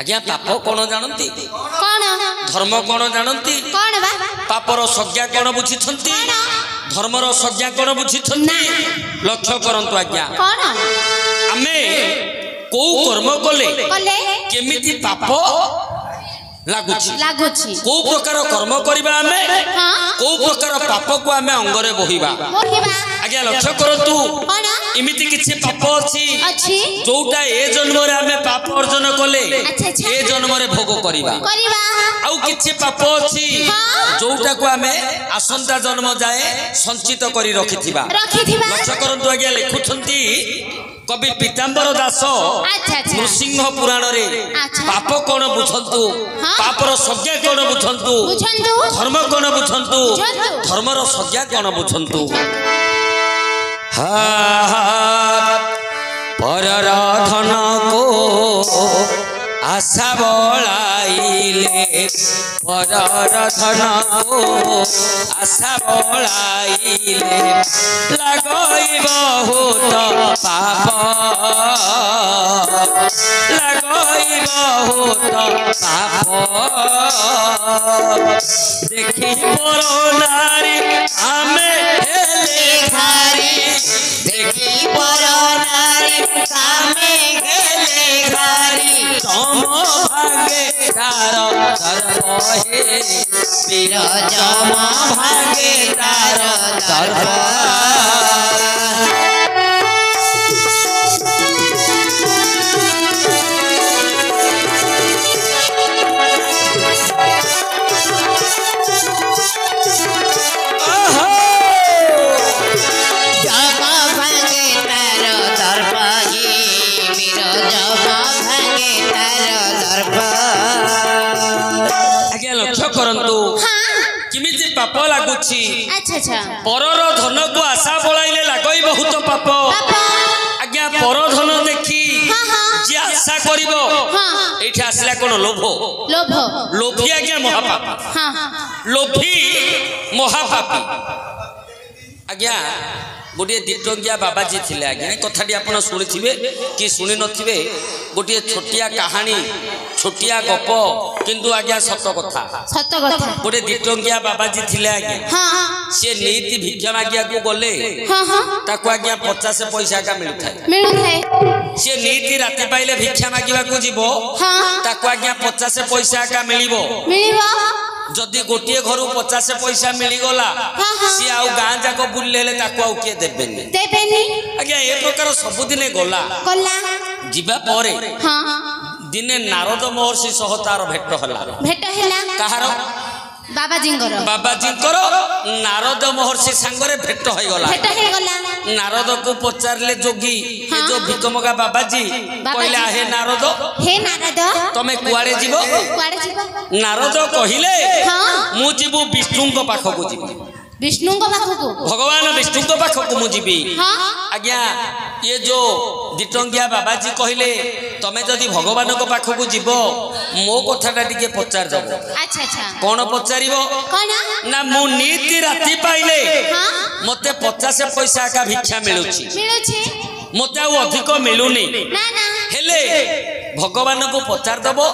आज्ञा पाप कौन जानती कौन धर्म कौन जानती कौन बा पापर संज्ञा कौन बुझी धर्मर संज्ञा कौन बुझी लक्ष्य करंतु आज्ञा कौन आमे को कर्म कले केमिति पाप लागुछि को प्रकार कर्म करिबा आमे को प्रकार पाप को आमे अंगरे बोहिबा आज्ञा लक्ष्य करंतु इमिति किछि पाप अछि जोटा ए जन्म रे आमे पाप अर्जन कले ए जन्म रे भोग करिबा आउ किछि पाप अछि जोटा को आमे आसंता जन्म जाए संचित करी रखिथिबा लक्ष्य करंतु आज्ञा लिखुछंती कवि पीताम्बर दास नृसिंह पुराण रे पाप कौन बुझंतु पापर संज्ञा कौन बुझंतु धर्म कौन बुझंतु धर्मर संज्ञा कौन बुझंतु परर धन को आशा बलाइले परर धन को आशा बलाइले लगई बहुत पाप लगई बहुत पाप देखी पर नारी आमे हेले घारी देखी पर नारी आमे हेले घारी तम भागे तार दर्प हे वीर जम भागे तार दर्प करंतु किमिति पाप लागुछि परर धन को आशा बलाइले लागई बहुत पाप आज्ञा पर धन देखी जे आशा करिवो एठी आसला कोन लोभ लोभी आज्ञा महापाप लोभी महापापी आज्ञा गोटे दिटंगिया बाबाजी थिले आज्ञा कथाटी आपण सुनिथिबे कि सुनि नथिबे गोटे छोटिया कहानी छोटिया गप किंतु आज्ञा सत कथा गोटे दिटंगिया बाबाजी थिले आज्ञा से नीति भिक्षा मागिया को गले ताको आज्ञा 50 पैसा का मिलथाय से नीति राति पाइले भिक्षा मागिबा को जीवो ताको आज्ञा 50 पैसा का मिलिबो जदि गोटे घर 50 पैसा मिली गला सी आउ गाँ जाक बुले ताको आउ के देबेनी आज्ञा ए प्रकार सब दिने गला जीवा परे दिने नारद महर्षि सह तार भेट हला कहार बाबाजींकर नारद महर्षि सांगरे भेट होई गला नारद को पचारले जोगी ए जो भिकमगा बाबाजी कहले हे नारद तमे कुआडे जीवो नारद कहिले मु जीवु विष्णु को पाखो को जीवि विष्णु को पाखो भगवान विष्णु को पाखो को मु जीवि आज्ञा ये जो दिटंगिया बाबाजी कहले तमे जदि भगवान को पाखो को जीवो मो कथाटा टिके पचार दबो अच्छा कोन पचारिबो ना मु नीति राति पाइले मते 50 पैसा का भिक्षा मिलुची मते आउ अधिक मिलुनी हेले भगवान को पचार दबो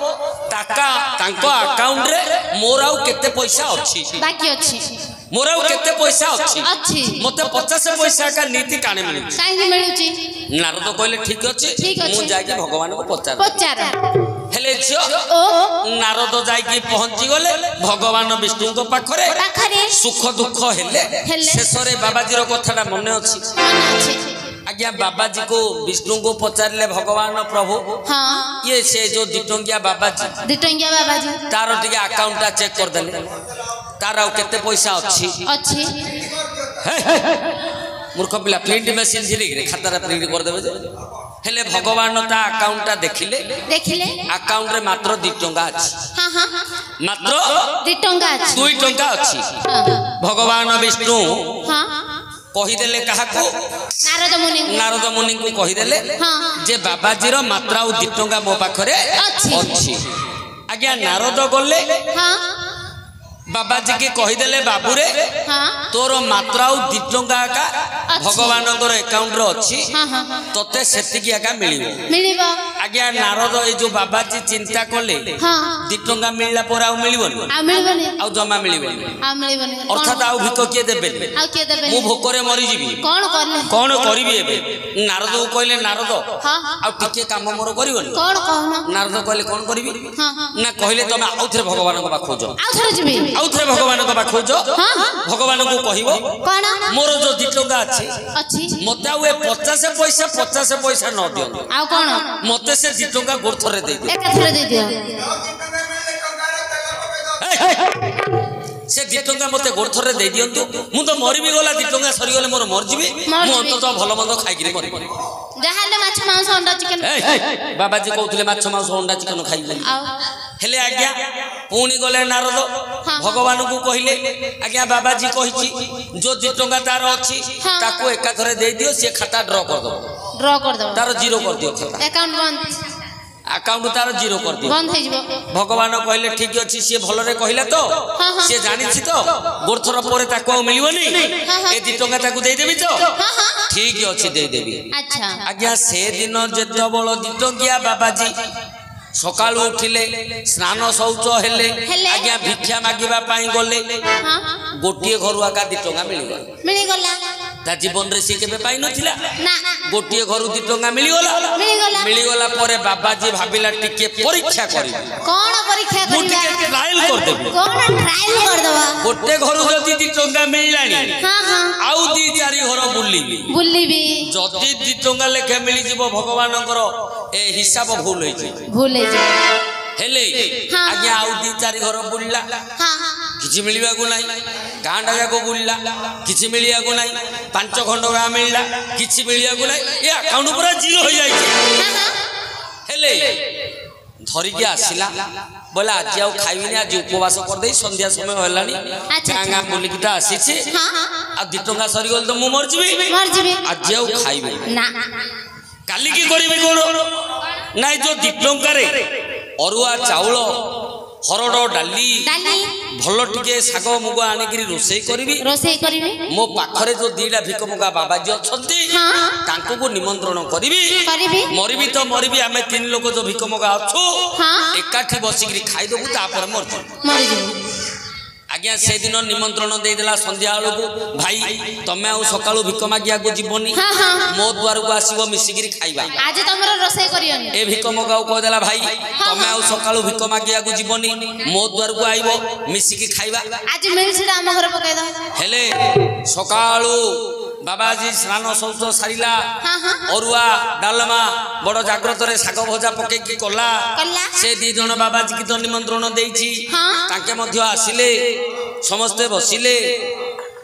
ताका तांको अकाउंट रे मोर आउ केते पैसा अछि बाकी अछि मोर आउ केते पैसा अछि मते 50 पैसा का नीति काने मिलुची काहे मिलुची नारद कहले ठीक अछि मु जाई भगवान को पचार हेले छियो नारद जाई पहुंची गले भगवान विष्णु को पाखरे सुख दुख हेले शेषरे बाबाजी रो कथाटा मने अछि आज्ञा बाबाजी को विष्णु को पचारले भगवान प्रभु ये से जो दिटंगिया बाबाजी तार टिके अकाउंट चेक कर देले तार आउ केते पैसा अछि मूर्ख पिला प्रिंट मशीन झिरी खाता प्रिंट कर देबे हेले भगवान ता अकाउंट देखिले अकाउंट रे मात्र 2 टंका अछि मात्र 2 टंका अछि भगवान विष्णु कहीदेले कहा नारद मुनि को कहीदेले जे बाबाजी रो मात्रा 2 टंका मो पाखरे अछि आज्ञा नारद गले बाबाजी के कहीदेले बाबूरे तोर मात्र आउ 2 टंका एका भगवान एकाउंट अच्छी तोते सेतिकी एका मिलिबो आज्ञा नारद ए जो बाबाजी चिंता कले 2 टंका मिलला पर आउ मिलिबोनी आउ जमा मिलिबोनी अर्थात आउ भिक के देबे मु भोकरे मरि जीवी कोन करबी एबे नारद को कहले नारद आउ टिके काम मोर करिवोनी कोन कहना नारद कहले कोन करबी ना कहले तमे आउथरे भगवान को पाखो जो आउथरे जीवी आउथरे भगवान को पाखो जो भगवान को कहिबो कोन मोर जो 2 टंका अछि मते आउ 50 पैसा न दियो आउ कोन मते से 2 टंका गोरथरे दे दियो एक थरे दे दियो से 2 टंका मते गोरथरे दे दियंतु मु तो मरि भी गला 2 टंका सरी गले मोर मर जीवी मु अंत तो भलो मंद खाइ गिरी मरि जहाले माछ मांस अंडा चिकन बाबाजी कहउतले माछ मांस अंडा चिकन खाइ हेले आज्ञा पुणी गले नारद भगवान को कहले आज्ञा बाबाजी कहिची जो 2 टंका तार अछि ताको एका थरे दे दियो से खाता ड्रॉ कर दो तार जीरो कर दियो खाता अकाउंट तार जीरो कर दियो बंद हो जिवो भगवान कहले ठीक अछि से भलरे कहिला तो से जानि छी तो गोरथर परे ताको मिलिवनी ए 2 टंका ताको दे देबी तो ठीक अछि दे देबी अच्छा आज्ञा से दिन जेतो बळ 2 टंकिया बाबाजी सकाल उठिले स्नान शौच हेले आज्ञा भिक्षा मागिबा पाई गले गोटिए घर आका 2 टंका मिली गला ता जीवन रे से केबे पाई नथिला ना गोटिए घर 2 टंका मिली गला परे बाबाजी भाबिला टिके परीक्षा करी कोन परीक्षा करी टिके ट्रायल कर देबो कोन ट्रायल कर दबा गोटे घर जदी 2 टंका मिललानी हां हां आउ 2-4 घर बुल्लीबी जदी 2 टंका लेखे मिली जिवो भगवानकर ए हिसाब भूल होई हेले आज्ञा आउ 2-4 घर बुल्ला हां किछि मिलिबा को नाही गांडा जाको बुल्ला किछि मिलिया को नाही 5 खंड गा मिलला किछि मिलिया को नाही ए अकाउंट पूरा जीरो हो जाई हेले धरि के आसिला बोला आज आउ खाइबिनी आज उपवास कर दे संध्या समय होलानी गांगा बोली किटा आसी छी आ 2 टंका सरी गेल तो मु मर जीबी आज आउ खाइबे ना काली की करिबे कोन नाही जो 2 टंका रे अरुआ चाउल हरड़ डाली भलो टिके साग मुग आनिकरी रोसई करिबी मो पाखरे जो 2टा भिक मुगा बाबाजी अछंती तांको को निमंत्रण करिबी मरिबी तो मरिबी आमे 3 लोक जो भिक मुगा अछु एकाठी बसिकरी खाइ दबु ता पर मरि जबु आज्ञा से दिन निमंत्रण दे देला संध्या को भाई तमे आ सकाळु भिक मागिया को जीवनी मो द्वार को आसीबो मिसिगिरी खाइबा आज तमरो रोसई करियनी ए भिक मगाउ कह देला भाई तमे आ सकाळु भिक मागिया को जीवनी मो द्वार को आइबो मिसिकी खाइबा आज मिलछिडा हम घर पकाइ द हेले सकाळु बाबाजी स्नान शौच सारिला अरुआ डालमा बड़ जाग्रत रे साग भजा पके की कला से 2 जण बाबाजी की तो निमंत्रण देइछि ताके मध्य आसिले समस्ते बसिले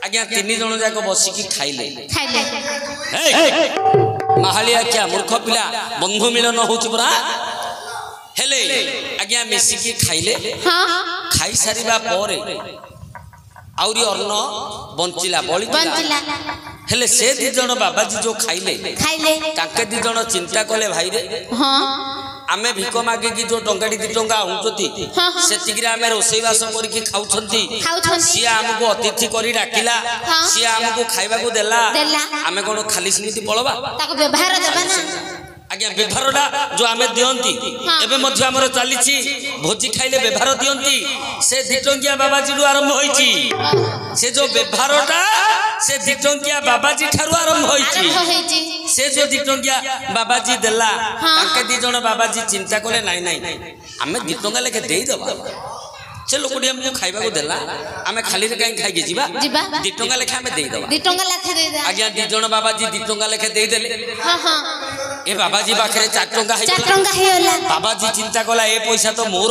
आज्ञा 3 जण जाको बसी की खाइले महालिया क्या मूर्ख पिला बंधु मिलन होछि पुरा हेले आज्ञा मिसी की खाइले खाइ सारिबा परे आउरी अन्न बंचिला हेले से 2 जण बाबाजी जो खाइले ताके 2 जण चिंता कले भाई रे आमे भिक मागे की जो टंकाटी 2 टंका हुंचती सेतिगिरे आमे रोसई बास करके खाउछंती सी हमको अतिथि करी डाकिला सी हमको खाइबा को देला आमे कोन खाली सिमिति पळबा ताको व्यवहार देबा ना आज्ञा व्यवहारटा जो आमे दियंती एबे मध्य हमर चलीछि भोजी खाइले व्यवहार दियंती से 2 टंकिया बाबाजी रु आरंभ होईछि से जो व्यवहारटा से 2 टंकिया बाबाजी ठारु आरंभ होईछि से जो 2 टंकिया बाबाजी देला ताके 2 जण बाबाजी चिंता कले नाही नाही आमे 2 टंका लेके देई दबा से लोकडी हमको खाइबा को देला आमे खाली रे काई खाइ के जीवा 2 टंका लेके आमे देई दबा 2 टंका लेके देई दे आज्ञा 2 जण बाबाजी 2 टंका लेके देई देले हां हां ए बाबाजी पाखरे 4 टंका हेला बाबाजी चिंता कला ए पैसा तो मोर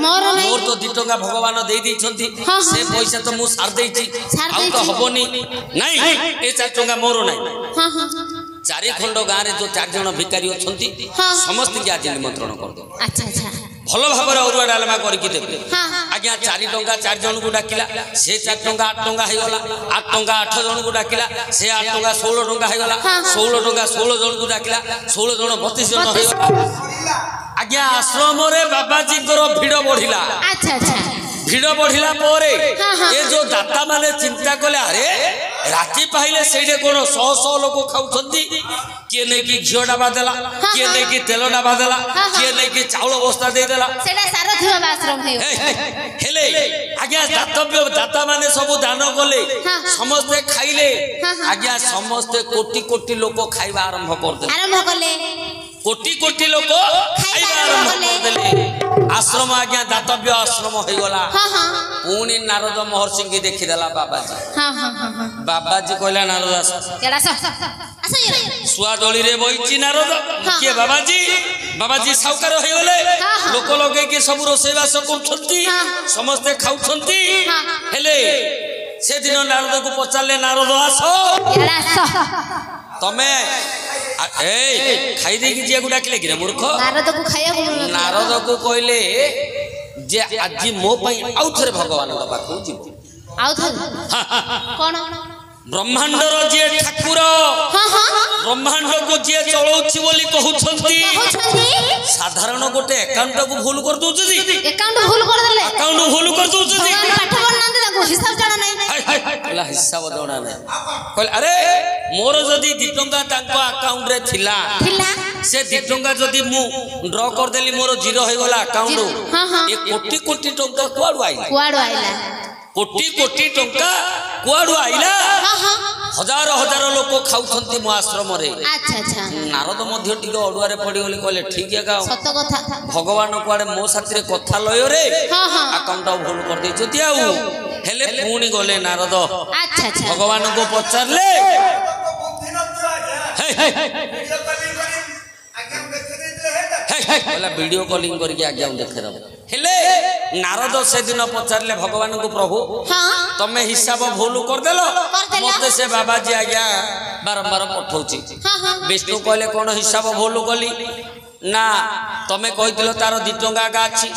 मोर तो 2 टंका भगवान दे दी छंती से पैसा तो मु सार देई छी आ तो हबोनी नहीं ए 4 टंका मोर नहीं हां हां 4 खंड गां रे जो 4 जण भिखारी अछंती समस्त के आज निमंत्रण कर दो अच्छा अच्छा भलो भाबर अरुआ डालमा करके देबे आज्ञा 4 टंका 4 जन को डाकिला से 4 टंका 8 टंका हे गला 8 टंका 8 जन को डाकिला से 8 टंका 16 टंका हे गला 16 टंका 16 जन को डाकिला 16 जन 32 जन हे गला आज्ञा आश्रम रे बाबाजी को भीड़ बढ़िला अच्छा अच्छा ভিড় বঢ়িলা পরে এ যে দাতা মানে চিন্তা কলে আরে রাতি পাইলে সেইটা কোন শহ শহ লোক খাউছন্তি কিଏ নেকি ঘিও ডাবা দেলা কিଏ নেকি তেল ডাবা দেলা কিଏ নেকি চাউল বস্তা দেই দেলা সেটা সারথিবা আশ্রম হেউ হেলে আজ্ঞা দাতব্য দাতা মানে সবু দান কলে সমস্তে খাইলে আজ্ঞা সমস্তে কোটি কোটি লোক খাইবা আরম্ভ করদেলে কোটি কোটি লোক খাইবা আরম্ভ করদেলে आश्रम आज्ञा दातव्य आश्रम हो गला पुणी नारद महर्षि की देखीदेला बाबाजी बाबाजी कहला नारद सुआ डोली रे बइची नारद के बाबाजी बाबाजी साउकार हो गले लोक लगे के सब रोसेबास करछंती समस्त खाउछंती हेले से दिन नारद को पचारले नारद आसो तमे ए खाई दे कि जे गुडा के लेकिन मूर्ख नारद को कहले जे आज मो पई आउ थरे भगवान का पाखु जीव आउ थरे कोन ब्रह्मांडर जे ठाकुर ब्रह्मांड को जे चलौछि बोली कहउछंती साधारण गोटे अकाउंट को भूल कर दोछी अकाउंट भूल कर देले अकाउंट भूल कर दोछी पाठ पढ़नांते ताको हिसाब जाना नहीं कहला हिसाब जाना नहीं कहले अरे मोर जदी 2 टंका तांको अकाउंट रे थिला से 2 टंका जदी मु ड्रॉ कर देली मोर जीरो होई गला अकाउंट ए कोटी कोटी टंका कुआडू आइला कोटी कोटी टंका कुआडू आइला हजार हजार लोक खाउछंती मो आश्रम रे अच्छा अच्छा नारद मध्य टिके अडुआ रे पड़ी गली कहले ठीक है गाओ सत कथा भगवान कुआडे मो साथी रे कथा लय रे अकाउंट भूल कर दे जति आउ हेले पुणी गले नारद अच्छा अच्छा भगवान को पचारले वीडियो कॉलिंग करके आज्ञा देखे हेले नारद से दिन पचारले भगवान को प्रभु तमे हिसाब भूल कर देलो मते से बाबाजी आज्ञा बारंबार पठौची विष्णु कहले कोन हिसाब भूल कली ना तमे कहिदिलो तार 2 टंका का अछि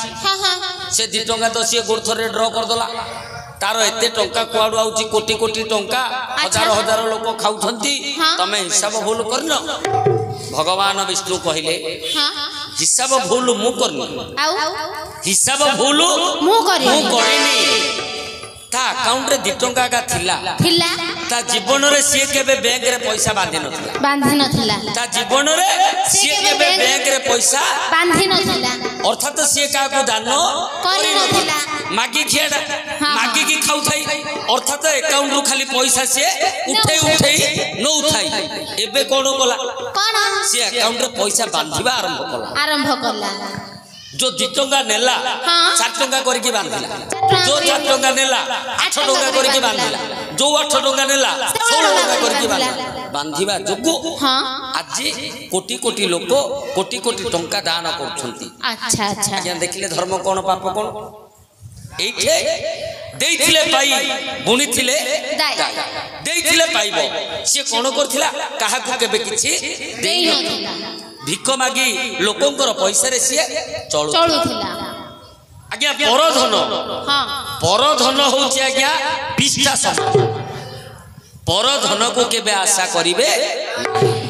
से 2 टंका तो सी गोरथर रे ड्रॉ कर दला तार एते टंका कुआडू आउची कोटी कोटी टंका हजार हजार लोक खाउछंती तमे हिसाब भूल करनो भगवान विष्णु कहिले हिसाब भूल मु करनी हिसाब भूल मु करिनी ता अकाउंट रे 2 टंका का थिला ता जीवन रे सी केबे बैंक रे पैसा बांधी नथिला ता जीवन रे सी केबे बैंक रे पैसा बांधी नथिला अर्थात सी का को दान करि नथिला मागी खेडा मागी की खाउ थाई अर्थात अकाउंट रु खाली पैसा से उठे न उठाई एबे कोन कोला सी अकाउंट रे पैसा बांधीबा आरंभ कला जो 2 टंका नेला 4 टंका करके बांधिला जो 4 टंका नेला 8 टंका करके बांधिला जो 8 टंका नेला 16 टंका करके बांधिबा जोगु आज कोटी कोटी लोक कोटी कोटी टंका दान करछंती अच्छा अच्छा आज्ञा देखिले धर्म कोन पाप कोन एठे देइथिले पाई बुनिथिले देइथिले पाइबो से कोन करथिला काहा को केबे किछि देइ नथिला भिक मागी लोकंकर पैसा रे सी चलुथिला आज्ञा परधन होची आज्ञा विष्ठा समाज परधन को केबे आशा करिवे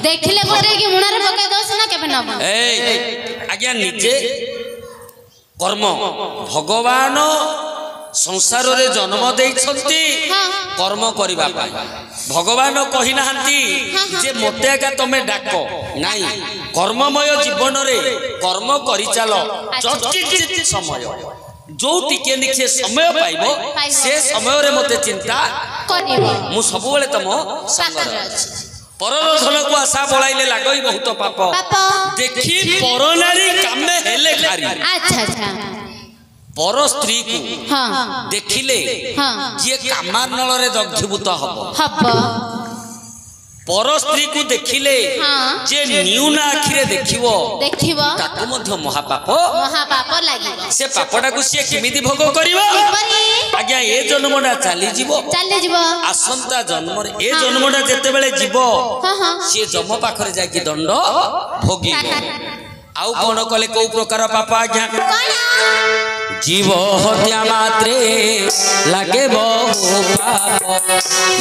देखिले गोटे कि मुना रे पके दोस ना केबे नब ए आज्ञा निजे कर्म भगवान संसार रे जन्म देइछंती कर्म करिबा पाई भगवान कहि नाहंती जे मते का तमे डाको नाही कर्ममय जीवन रे कर्म करि चालो चटचिट समय जो टिके निखे समय पाइबो से समय रे मते चिंता करिबो मु सब बेले तम संग परर धन को आशा बोलाइले लागई बहुत पाप देखी परनारी कामे हेले खारी अच्छा अच्छा पर स्त्री को देखिले जे कामार नल रे दग्धीभूत हबो पर स्त्री को देखिले जे न्यूना आखिरे देखिबो ताको मध्य महापाप लागिबो से पापडा को से किमिति भोग करिवो आज्ञा ए जन्मडा चाली जीवो आसंता जन्म रे ए जन्मडा जते बेले जीवो से जम पाखरे जाय कि दंड भोगिबो आउ कोन कले को प्रकार पाप आज्ञा जीव हत्या मात्रे लागे बहु पाप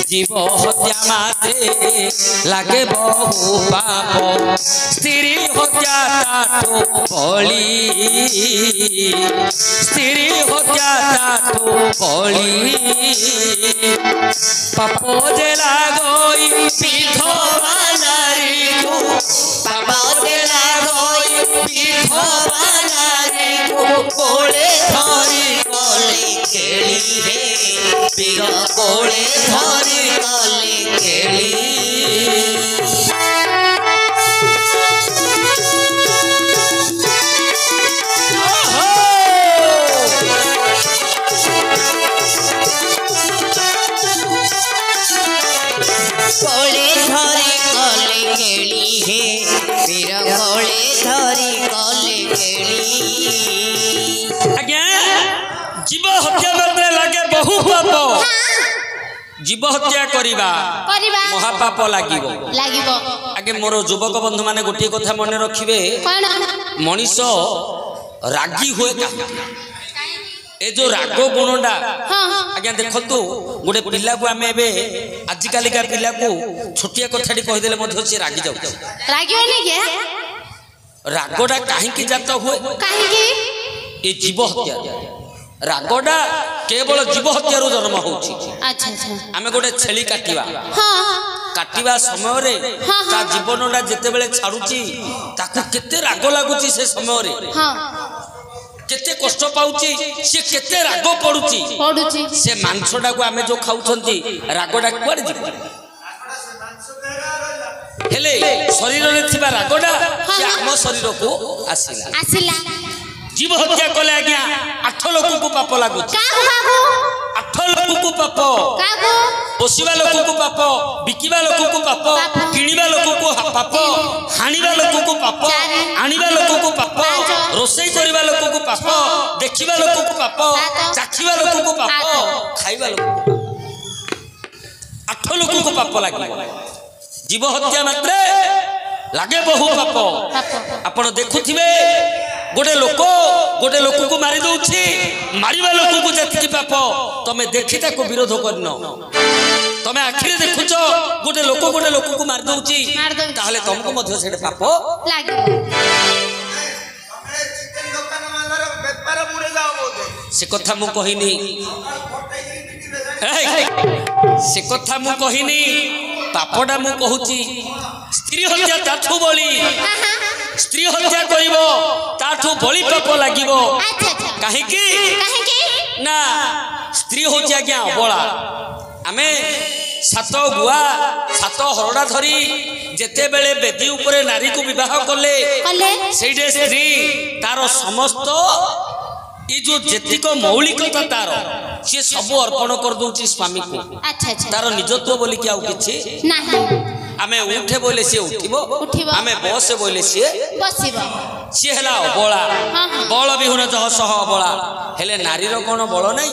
जीव हत्या मात्रे लागे बहु पाप स्त्री हत्या ताठू बली स्त्री हत्या ताठू बली पाप जे लागई विधवा नारी को पाप जे लागई विधवा नारी को कोले धरी कले केली रे पीर कोले धरी कले केली कोले धरी कले केली हे पीर कोले धरी कले केली आज्ञा जीव हत्या मात्रे लागे बहु पाप जीव हत्या करिबा महापाप लागिबो आगे मोर युवक बंधु माने गोटे कथा मन रखिबे मनीष रागी हुए ए जो राग गुणटा आज्ञा देखंतु गोटे पिला को आमे एबे आजि काली का पिला को छोटिया कथाटी कहि देले मध्य से रागी जाउ रागियोनी के रागडा काहे की जात हुए काहे की ए जीव हत्या रागडा केवल जीव हत्या रो जन्म होउची अच्छा अच्छा आमे गोटे छेली काटिबा हां काटिबा समय रे ता जीवनडा जते बेले छाडुची ताकू केते राग लागुची से समय रे हां केते कष्ट पाउची से केते राग पडुची से मांसडा को आमे जो खाउछंती रागडा कुआड जीव हेले शरीर रे थिबा रागडा से आम शरीर को आसिला जीव हत्या कले आज्ञा 8 लोक को पाप लागुची 8 लोक को पाप पोषिबा लोक को पाप बिकिबा लोक को पाप किनिबा लोक को पाप हानिबा लोक को पाप आनिबा लोक को पाप रोसई करिबा लोक को पाप देखिबा लोक को पाप चाखिबा लोक को पाप खाइबा लोक 8 लोक को पाप लागिबो जीव हत्या मात्रे लागे बहु पाप आपण देखुथिबे गोटे लोक को मारी दउछि मारिबा लोक को जति पाप तमे देखि ताको विरोध करनो तमे आखिरे देखुछ गोटे लोक को मार दउछि ताहले तुमको मध्य सेटे पाप लागे चिकन दुकान मानर व्यापार बुरे जाओ बोलते से कथा मु कहिनी से कथा मु कहिनी पापडा मु कहूची स्त्री हत्या ताठू बली स्त्री हत्या करिवो ताठू बली पाप लागिवो काहे की ना स्त्री होची आज्ञा अबला आमे सात गुआ सात हरडा धरी जेते बेले बेदी उपरे नारी को विवाह कले सेडे स्त्री तार समस्त ये जो जेतिक मौलिकता तार से सब अर्पण कर दउची स्वामी को तार निजत्व बोली कि आउ किछि नाही आमे उठे बोले से उठिबो आमे बसे बोले से बसिबो से हला अबला बल बिहुन जह सह अबला हेले नारी रो कोन बल नै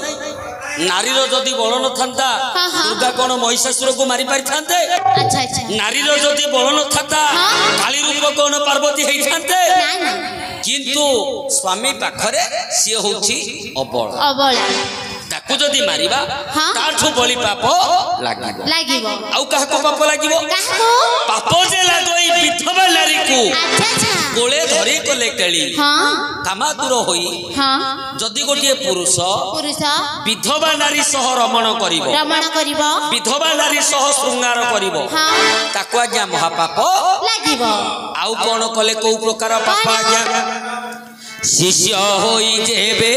नारी रो जदी बल न थांता दुर्गा कोन महिषासुर को मारी पारि थांते अच्छा अच्छा नारी रो जदी बल न थाता काली रूप कोन पार्वती हेइ थांते किंतु स्वामी पाखरे से होछि अबला ताकू जदी मारिबा ताठू बली पाप लागिबो आउ काहा को पाप लागिबो पाप जे लागई विधवा नारी को गोले धरी कले केली कामातुर होई जदी गोटिए पुरुष विधवा नारी सह रमण करिवो विधवा नारी सह श्रृंगार करिवो ताकू आज्ञा महापाप लागिबो आउ कोन कले को प्रकार पाप आज्ञा शिष्य होई जेबे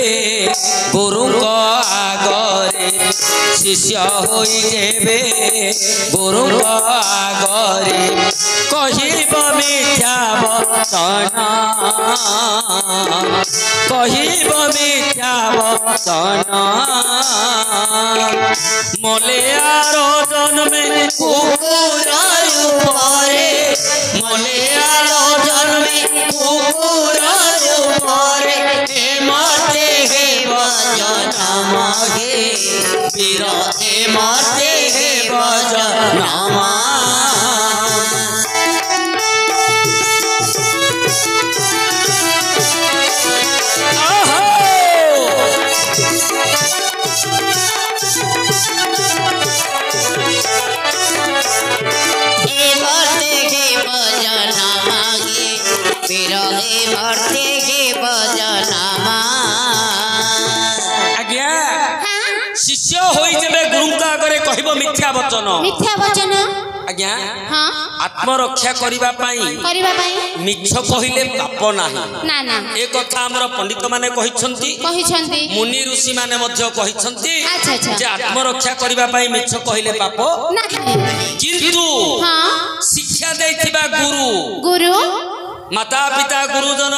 गुरु को आगरे शिष्य होई जेबे गुरु को आगरे कहिब मिथ्या वचन कहिब मिथ्या वचन मलेयार जन्मे कुकुर उपरे मलेयार जन्मे कुकुर उपरे हे माते हे वचन मागे वीर हे माते हे वचन मा होई जेबे गुरुका आगरे कहिबो मिथ्या वचन आज्ञा आत्मरक्षा करिबा पई मिछ कहिले पाप नाही ना ना ए कथा हमर पंडित माने कहिसंती मुनि ऋषि माने मध्य कहिसंती जे आत्मरक्षा करिबा पई मिछ कहिले पाप किंतु शिक्षा दैथिबा गुरु माता पिता गुरुजन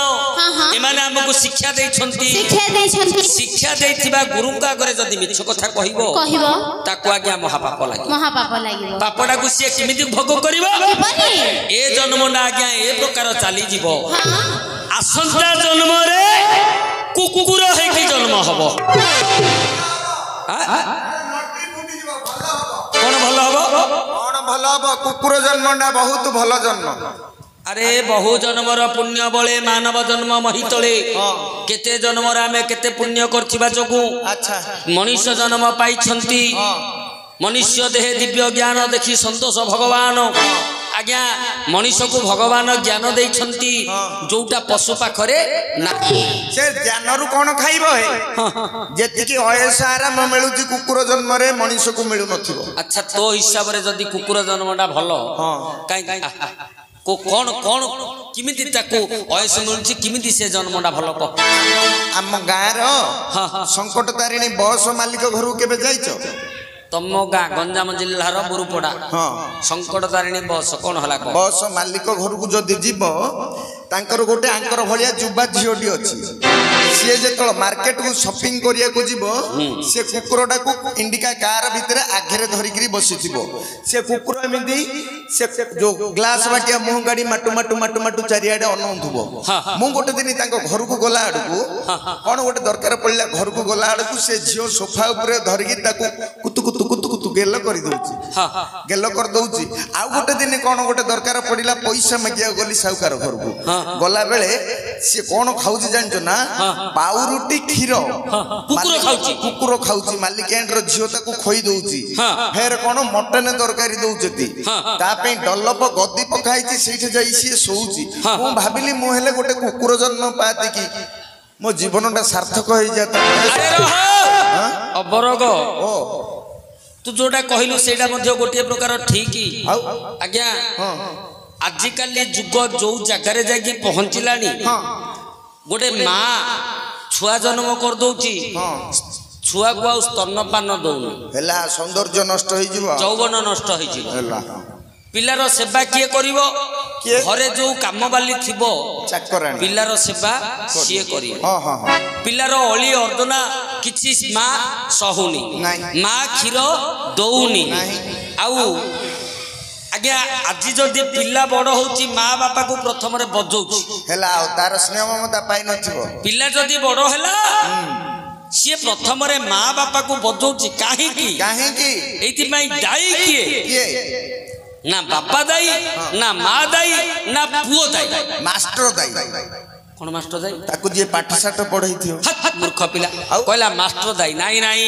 एमाने हमकु शिक्षा दैथिबा गुरु का आगरे जदि मिछ कथा कहिबो ताको आज्ञा महापाप लागिबो पापडा को से केमिति भोग करिवो ए जन्मना आज्ञा ए प्रकार चाली जीवो आसंता जन्म रे कुकुर हे कि जन्म हबो कोन भलो हबो कुकुर जन्मना बहुत भलो जन्म अरे बहु जन्मर पुण्य बळे मानव जन्म महितळे केते जन्मर आमे केते पुण्य करथिबा जोगु अच्छा मनुष्य जन्म पाइछंती मनुष्य देह दिव्य ज्ञान देखि संतोष भगवान आज्ञा मनुष्य को भगवान ज्ञान देइछंती जोटा पशु पाखरे नाही से ज्ञान रु कोन खाइबो हे जेतिकी अयस आराम मिलुची कुकुर जन्म रे मनुष्य को मिलु नथिबो अच्छा तो हिसाब रे जदी कुकुर जन्मडा भलो काई को कौन कौन किमिति ताको अयस मिलुची किमिति से जन्मडा भलो क हम गार संकट तारिणी बस मालिक घर केबे जाइछो तम गा गंजाम जिल्लार बुरुपड़ा संकट तारिणी बस कौन हला को बस मालिक घर को जदि जीव तांकर गोटे आंकर भलिया जुबा झियोटी अछि से जेतल मार्केट को शॉपिंग करिया को जीव से कुकुरडा को इंडिका कार भितरे आघरे धरि करी बसिथिबो से कुकुर एमिति से जो ग्लास बाटिया मुह गाड़ी माटू माटू माटू माटू चारियाडे अनौथुबो मु गोटे दिन तांको घर को गोला आडको कोन गोटे दरकार पड़ला घर को गोला आडको से झियो सोफा ऊपर धरि की ताको कुतु कुतु कुतु कुतु गेल करि दउची गेल कर दउची आ गोटे दिन कोन गोटे दरकार पड़िला पैसा मागिया गली साउकार घर को गला बेले से कोन खाउची जानजो ना पाउरुटी खीर कुकुर खाउची मालिक एंड्र झियो ताको खोई दउची फेर कोन मटन तरकारी दउचती ता पे डलप गद्दी पकाइची सेठी जाई से सोउची मु भाबिली मु हेले गोटे कुकुर जन्म पाती की मो जीवनटा सार्थक होई जाता अरे रह अबरग ओ तू जोटा कहिलु सेटा मध्ये गोटे प्रकार ठीक आज्ञा आजिकाली जुग जो जगार जाकि पहुँचलानी गोटे माँ छुआ जन्म कर दउची छुआ को आ स्तनपान दउनी हेला सौंदर्य नष्ट होई जीव यौवन नष्ट होई जीव हेला पिलार सेवा किए करिवो घरे जो काम वाली थिबो चाकरानी पिलार सेवा सिए करिवो पिलार अली अर्दना किछि माँ सहुनी माँ क्षीर दउनी आउ आज्ञा आज जदि पिला बड़ होची माँ बापा को प्रथम रे बजौची हेला तार स्नेह ममता पाई नथिबो पिला जदि बड़ हैला सी प्रथम रे माँ बापा को बजौची काहे की एथि पई दाई किए ना बापा दाई ना माँ दाई ना पुओ दाई मास्टर दाई कौन मास्टर दाई ताकू जे पाठशाठ पढ़ई थियो मूर्ख पिला कहला मास्टर दाई नाई नाई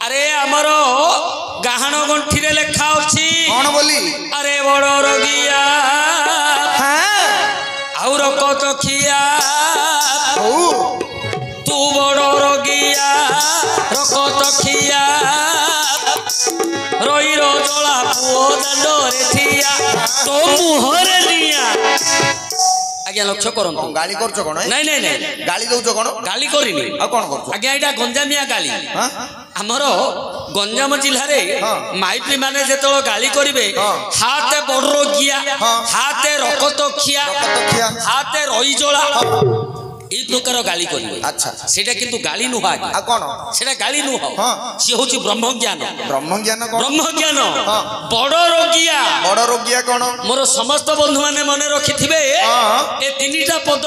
अरे हमरो गाहण गंठी रे लेखा अछि कौन बोली अरे बड़ रोगिया आउ रकत खिया तू बड़ रोगिया रकत खिया रई रो जला पुओ दंडरे थिया तो मुहरे लिया आज्ञा लक्ष्य करन गाली करछ कोन नहीं नहीं नहीं गाली दउछ कोन गाली करिनी आ कोन करछ आज्ञा एटा गंजामिया गाली हमरो गंजाम जिल्ला रे माइपी माने जेतलो गाली करिवे हाते बड़रो गिया हाते रकत खिया हाते रई जला ए प्रकार गाली करिवे अच्छा सेटा किंतु गाली नुहा आ कोन सेटा गाली नुह से होची ब्रह्म ज्ञान कोन बड़ रोगिया कोन मोर समस्त बंधु माने मने रखिथिबे ए तीनटा पद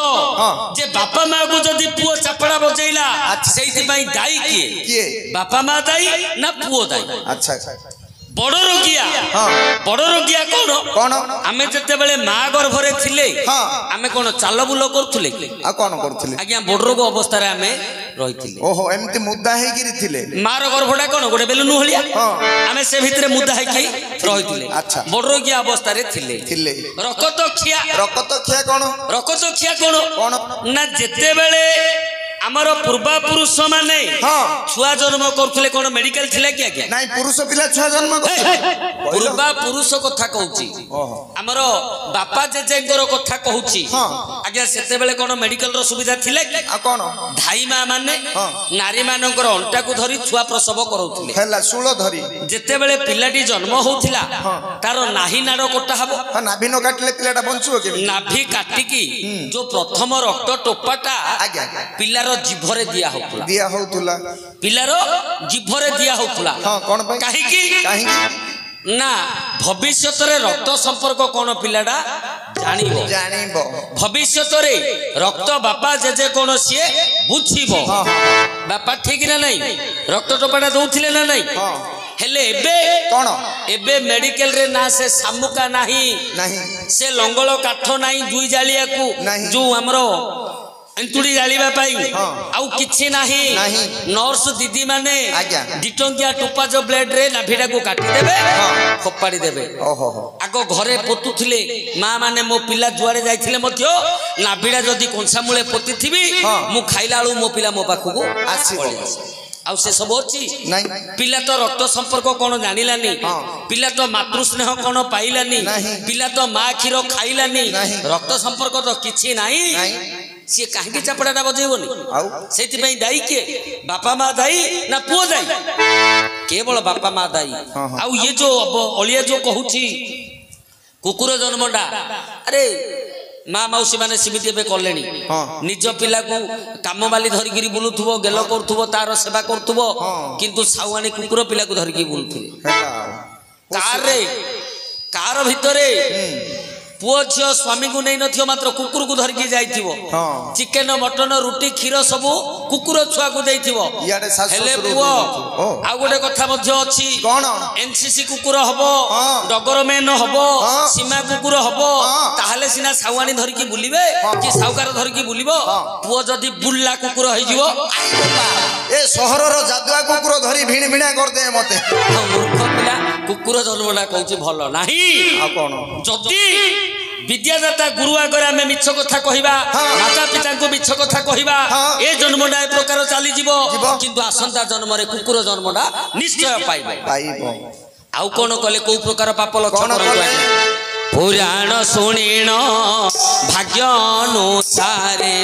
जे बापा माँ को जदि पुओ चापड़ा बजैला सेइति पई दाई किए बापा माँ दाई ना पुओ दाई अच्छा बड़ रोगिया कौन आमे जते बेले माँ गर्भ रे थिले आमे कोन चाल बुल करथुले आ कोन करथुले आज्ञा बड़ रोग अवस्था रे आमे रहिथिले ओहो एमती मुद्दा हे गिरी थिले माँ रो गर्भटा कोन गोटे बेलुन होलिया आमे से भितरे मुद्दा हे की रहिथिले अच्छा बड़ रोगिया अवस्था रे थिले रकत खिया कोन ना जते बेले ଆମର ପୂର୍ବ ପୁରୁଷ ମାନେ ହଁ ଛୁଆ ଜନ୍ମ କରୁଥିଲେ କଣ ମେଡିକାଲ ଥିଲା କି ଆଜ୍ଞା? ନାଇଁ ପୁରୁଷ ପିଲା ଛୁଆ ଜନ୍ମ ପୂର୍ବ ପୁରୁଷ କଥା କହୁଛି, ଆମର ବାପା ଜେଜେଙ୍କର କଥା କହୁଛି। ଆଜ୍ଞା ସେତେବେଳେ କଣ ମେଡିକାଲ ର ସୁବିଧା ଥିଲା କି? ଆଉ କଣ ଧାଇ ମା ମାନେ ନାରୀ ମାନଙ୍କର ଅଣ୍ଟାକୁ ଧରି ଛୁଆ ପ୍ରସବ କରୁଥିଲେ। ହେଲା ଶୂଳ ଧରି ଯେତେବେଳେ ପିଲାଟି ଜନ୍ମ ହଉଥିଲା ତାର ନାହି ନାଡ଼ କଟା ହବ। ନାଭି ନ କାଟିଲେ ପିଲାଟା ବଞ୍ଚିବ କେମିତି? ନାଭି କାଟିକି ଯୋଉ ପ୍ରଥମ ରକ୍ତ ଟୋପାଟା ପିଲାର ଜିଭରେ ଦିଆ ହଉଥିଲା। ପିଲାର ଜିଭରେ ଦିଆ ହଉଥିଲା। କଣ ପାଇଁ? କାହିଁକି ନା ଭବିଷ୍ୟତରେ ରକ୍ତ ସମ୍ପର୍କ କଣ ପିଲାଟା ଜାଣିବ। ଭବିଷ୍ୟତରେ ରକ୍ତ ବାପା ଜେଜେ କଣ ସିଏ ବୁଝିବ। ବାପା ଠିକ ନା ନାଇଁ ରକ୍ତ ଟୋପାଟା ଦଉଥିଲେ ନା ନାଇଁ? ହେଲେ ଏବେ କଣ ଏବେ ମେଡିକାଲ ରେ ନା ସେ ଶାମୁକା ନାହିଁ, ସେ ଲଙ୍ଗଳ କାଠ ନାହିଁ ଦୁଇ ଜାଳିଆକୁ ଯୋଉ ଆମର ଏନ୍ତୁଡ଼ି ଜାଳିବା ପାଇଁ ଆଉ କିଛି ନାହିଁ। ନର୍ସ ଦିଦି ମାନେ ଦିଟଙ୍କିଆ ଟୋପାଜ ବ୍ଲେଡ ରେ ନାଭିଟାକୁ କାଟିଦେବେ ଫୋପାଡ଼ି ଦେବେ। ଆଗ ଘରେ ପୋତୁଥିଲେ ମା ମାନେ, ମୋ ପିଲା ଯୁଆଡେ ଯାଇଥିଲେ ମଧ୍ୟ ନାଭିଟା ଯଦି କଂସା ମୂଳେ ପୋତିଥିବି ମୁଁ ଖାଇଲା ବେଳୁ ମୋ ପିଲା ମୋ ପାଖକୁ ଆସିବ। ଆଉ ସେ ସବୁ ଅଛି? ପିଲା ତ ରକ୍ତ ସମ୍ପର୍କ କଣ ଜାଣିଲାନି, ପିଲା ତ ମାତୃ ସ୍ନେହ କଣ ପାଇଲାନି, ପିଲା ତ ମା କ୍ଷୀର ଖାଇଲାନି, ରକ୍ତ ସମ୍ପର୍କ ତ କିଛି ନାହିଁ। ସିଏ କାହିଁକି ଚାପଡ଼ାଟା ବଜେଇବନି? ସେଇଥିପାଇଁ ଦାୟୀ କିଏ? ବାପା ମା ଦାୟୀ ନା ପୁଅ ଦାୟୀ? କେବଳ ବାପା ମା ଦାୟୀ। ଆଉ ଇଏ ଯୋଉ ଅଳିଆ ଯୋଉ କହୁଛି କୁକୁର ଜନ୍ମଟା, ଆରେ ମା ମାଉସୀ ମାନେ ସେମିତି ଏବେ କଲେଣି। ନିଜ ପିଲାକୁ କାମବାଲି ଧରିକିରି ବୁଲୁଥିବ, ଗେଲ କରୁଥିବ, ତାର ସେବା କରୁଥିବ, କିନ୍ତୁ ସାଉଆଣୀ କୁକୁର ପିଲାକୁ ଧରିକି ବୁଲୁଥିବେ। କାର ଭିତରେ ପୁଅ ଝିଅ ସ୍ୱାମୀକୁ ନେଇ ନଥିବ, ମାତ୍ର କୁକୁରକୁ ଧରିକି ଯାଇଥିବ। ଚିକେନ ମଟନ ରୁଟି କ୍ଷୀର ସବୁ କୁକୁର ଛୁଆକୁ ଦେଇଥିବ। ହେଲେ ପୁଅ ଆଉ ଗୋଟେ କଥା ମଧ୍ୟ ଅଛି, ଏନସିସି କୁକୁର ହବ, ଡଗରମେନ ହବ, ସୀମା କୁକୁର ହବ, ତାହେଲେ ସିନା ସାଉଆଣୀ ଧରିକି ବୁଲିବେ କି ସାଉକାର ଧରିକି ବୁଲିବ। ପୁଅ ଯଦି ବୁଲ୍ଲା କୁକୁର ହେଇଯିବ, ଏ ସହରର ଜାଦୁଆ କୁକୁର ଧରି ଭିଣି ଭିଣା କରିଦେ ମତେ। ମୂର୍ଖ ପିଲା କୁକୁର ଜନ୍ମଟା କହୁଛି ଭଲ ନାହିଁ। ଆଉ କଣ ଯଦି ବିଦ୍ୟାଦାତା ଗୁରୁ ଆଗରେ ଆମେ ମିଛ କଥା କହିବା, ମାତା ପିତାଙ୍କୁ ମିଛ କଥା କହିବା, ଏ ଜନ୍ମଟା ଏ ପ୍ରକାର ଚାଲିଯିବ, କିନ୍ତୁ ଆସନ୍ତା ଜନ୍ମରେ କୁକୁର ଜନ୍ମଟା ନିଶ୍ଚୟ ପାଇବ। ଆଉ କଣ କଲେ କୋଉ ପ୍ରକାର ପାପ ଲକ୍ଷ୍ୟ କରନ୍ତୁ? पुराण शुणिण भाग्य अनुसारे,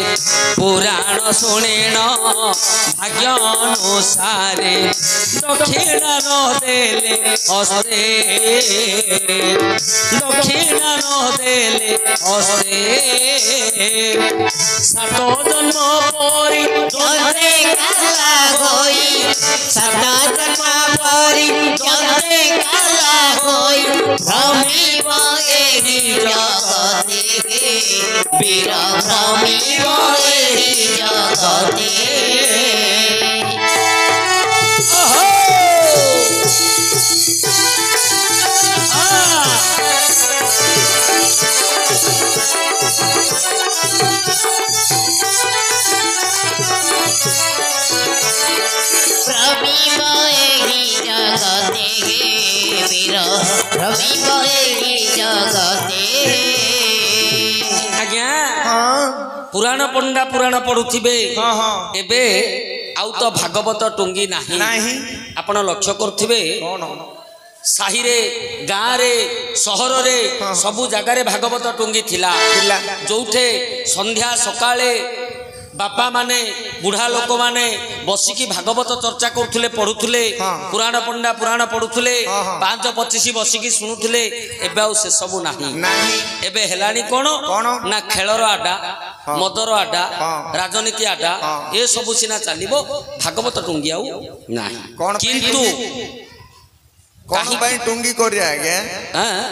पुराण शुणिण भाग्य अनुसारे, दक्षिण न देले हस्ते, दक्षिण न देले हस्ते, सात जन्म परी जन्मे काला होई, सात जन्म परी जन्मे काला होई, भ्रमिब एहि जगते, वीर भ्रमिब एहि जगते। भ्रमिब एहि जगते, वीर भ्रमिब एहि जगते। आज्ञा पुराण पंडा पुराण पढ़ुथिबे, एबे आउ तो भागवत टुंगी नाही। आपण लक्ष्य करथिबे साही रे, गाँ रे, सहर रे, सबु जगार भागवत टुंगी थिला। जोठे संध्या सकाळे बापा माने बुढ़ा लोक माने बसिकी भागवत चर्चा करुले, पढ़ुले, पुराण पंडा पुराण पढ़ुले, 5-25 बसिकी शुणुले। एबे आउ से सबु नाही। एबे हेलानी कोन ना खेलर आडा, मदर आडा, राजनीति आडा, ए सबु सिना चलिबो, भागवत टुंगी आउ नाही। किंतु कहीं भाई टुंगी कर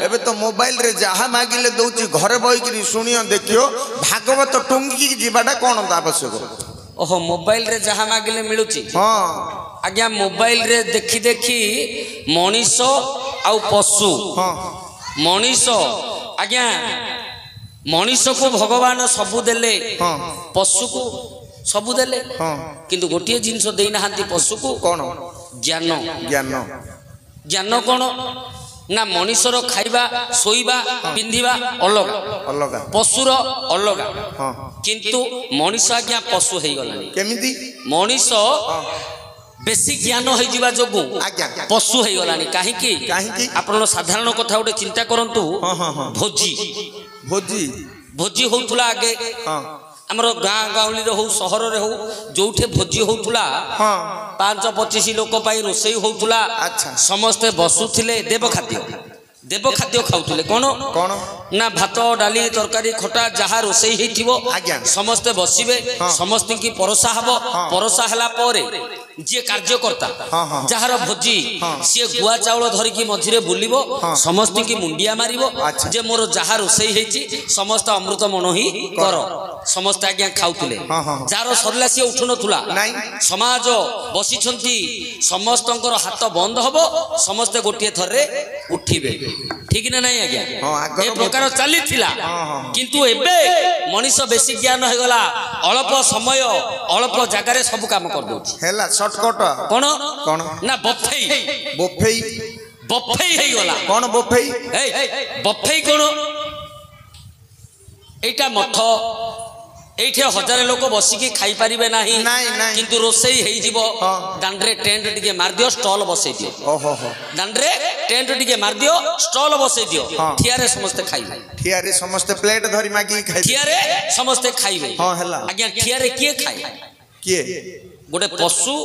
एबे तो मोबाइल रे जहा मागिले दउची, घरे बइकरी सुनियो देखियो, भागवत टुंगी की जीवाटा कोन आवश्यक? ओहो मोबाइल रे जहा मागिले मिलुची। आज्ञा मोबाइल रे देखी देखी मनीष आउ पशु, मनीष आज्ञा मनीष को भगवान सबु देले, पशु को सबु देले, किंतु गोटे जिनस देई नाहांती पशु को। कोन? ज्ञान। ज्ञान ज्ञान कौन ନା ମଣିଷର ଖାଇବା ଶୋଇବା ପିନ୍ଧିବା ଅଲଗା ଅଲଗା ପଶୁର ଅଲଗା ହଁ କିନ୍ତୁ ମଣିଷ ଆଜ୍ଞା ପଶୁ ହେଇଗଲାଣି କେମିତି ମଣିଷ ବେଶୀ ଜ୍ଞାନ ହେଇଯିବା ଯୋଗୁଁ ଆଜ୍ଞା ପଶୁ ହେଇଗଲାଣି କାହିଁକି କାହିଁକି ଆପଣ ସାଧାରଣ କଥା ଗୋଟେ ଚିନ୍ତା କରନ୍ତୁ ହଁ ହଁ ହଁ ଭୋଜି ଭୋଜି ଭୋଜି ହଉଥିଲା ଆଗେ ହଁ ଆମର ଗାଁ ଗାଉଁଲିରେ ହଉ ସହରରେ ହଉ ଯୋଉଠି ଭୋଜି ହଉଥିଲା ହଁ 5-25 ଲୋକ ପାଇଁ ରୋଷେଇ ହଉଥିଲା ଆଚ୍ଛା ସମସ୍ତେ ବସୁଥିଲେ ଦେବ ଖାଦ୍ୟ ଖାଉଥିଲେ କଣ କଣ ନା ଭାତ ଡାଲି ତରକାରୀ ଖଟା ଯାହା ରୋଷେଇ ହେଇଥିବ ଆଜ୍ଞା ସମସ୍ତେ ବସିବେ ସମସ୍ତଙ୍କୁ ପରସା ହବ ପରସା ହେଲା ପରେ ଯିଏ କାର୍ଯ୍ୟକର୍ତ୍ତା ହଁ ହଁ ଯାହାର ଭୋଜି ସିଏ ଗୁଆ ଚାଉଳ ଧରିକି ମଝିରେ ବୁଲିବ ସମସ୍ତଙ୍କୁ ମୁଣ୍ଡିଆ ମାରିବ ଆଚ୍ଛା। ଯେ ମୋର ଯାହା ରୋଷେଇ ହେଇଛି ସମସ୍ତେ ଅମୃତ ମନ ହିଁ କର ସମସ୍ତେ ଆଜ୍ଞା ଖାଉଥିଲେ ହଁ ହଁ ଯାହାର ସରିଲା ସିଏ ଉଠୁନଥିଲା ନାଇଁ ସମାଜ ବସିଛନ୍ତି ସମସ୍ତଙ୍କର ହାତ ବନ୍ଦ ହବ ସମସ୍ତେ ଗୋଟିଏ ଥରରେ ଉଠିବେ ଠିକ ନା ନାଇଁ ଆଜ୍ଞା ହଁ, ଆଗର ଏ ପ୍ରକାର ଚାଲିଥିଲା କିନ୍ତୁ ଏବେ ମଣିଷ ବେଶୀ ଜ୍ଞାନ ହେଇଗଲା ଅଳ୍ପ ସମୟ ଅଳ୍ପ ଜାଗାରେ ସବୁ କାମ କରିଦଉଛି ହେଲା ସର୍ଟକଟ କଣ କଣ ନା ବଫେଇ ବଫେଇ ହେଇଗଲା କଣ ବଫେଇ ବଫେଇ କଣ এইটা মঠ এইঠে হজারে লোক বসিকি খাই পারিবে নাহি নাই, নাই। কিন্তু রোষেই হইଯିব দান্ডরে টেন্ট টিকে মার দিও স্টল বসাই দিও ওহো হো দান্ডরে টেন্ট টিকে মার দিও স্টল বসাই দিও ঠিয়ারে সমস্তে খাইবে ঠিয়ারে ସମସ୍ତେ প্লেট ধରି মাগি খাই ঠিয়ারে সমস্তে খাইবে হ্যাঁ হেলা আজ্ঞা ঠিয়ারে কিয়ে খায় কিଏ গোটে পশু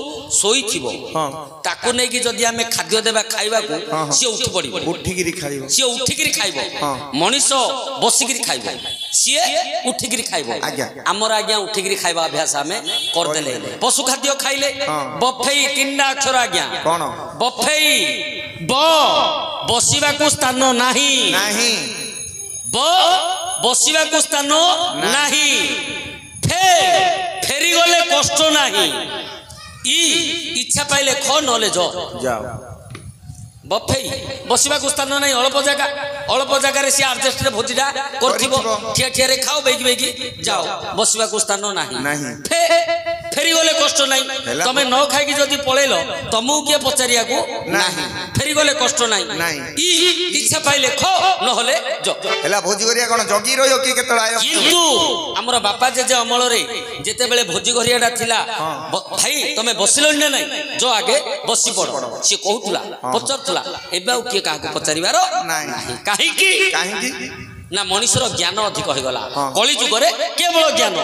শোইথিব হ্যাঁ তাকু নেকি যদি আমি খাদ্য দেবা খাইবাকু সে উঠি পড়িব উঠিকিরি খাইব সে উঠিকিরি খাইব মনিষ বসিকিরি খাইব সিয়ে উঠিকিরি খাইব আজ্ঞা আমার আজ্ঞা উঠিকিরি খাইবা অভ্যাস আমি করদেলে পশু খাদ্য খাইলে বফেই তিনটা অক্ষর আজ্ঞা কোন বফেই ব বসিবাকু স্থান নাহি ନାହିଁ ব বসিবাকু স্থান নাহি ফে ফেরি গলে কষ্ট নাহি ই ইচ্ছা পাইলে খ নলে জ যাও বফেই বসিবাকু স্থান নাই অল্প জায়গায় সে আডজস্টরে ভোজিটা করথিব ঠিয়া ঠিয়ারে খাও বেগি বেগি যাও বসিবাকু স্থান ନାହିଁ ନାହିଁ ফেরি গলে কষ্ট নাই তুমি ন খাইকি যদি পড়াইল তমু কিয়ে পচারিয়াকু ନାହିଁ ফেরি গলে কষ্ট নাই ନାହିଁ ই ইচ্ছা পাইলে খ নহলে জ ହେଲା ଭୋଜି କରିବା କଣ ଜଗି ରହିବ କି କେତେବେଳେ ଆୟ কিন্তু আমার বাপা জেজে অমলরে যেতেবেলে ভোজি ঘরিয়াটা থিলা ভাই তুমি বসিলনি না নাই জ আগে বসি পড় সে কহুতলা পচারুলা এবে আর কিয়ে কাহাকে পচারিবার ନାହିଁ কাহিকি କାହିଁକି না মনিষর জ্ঞান অধিক হয়ে গলা কলি যুগরে কেবল জ্ঞান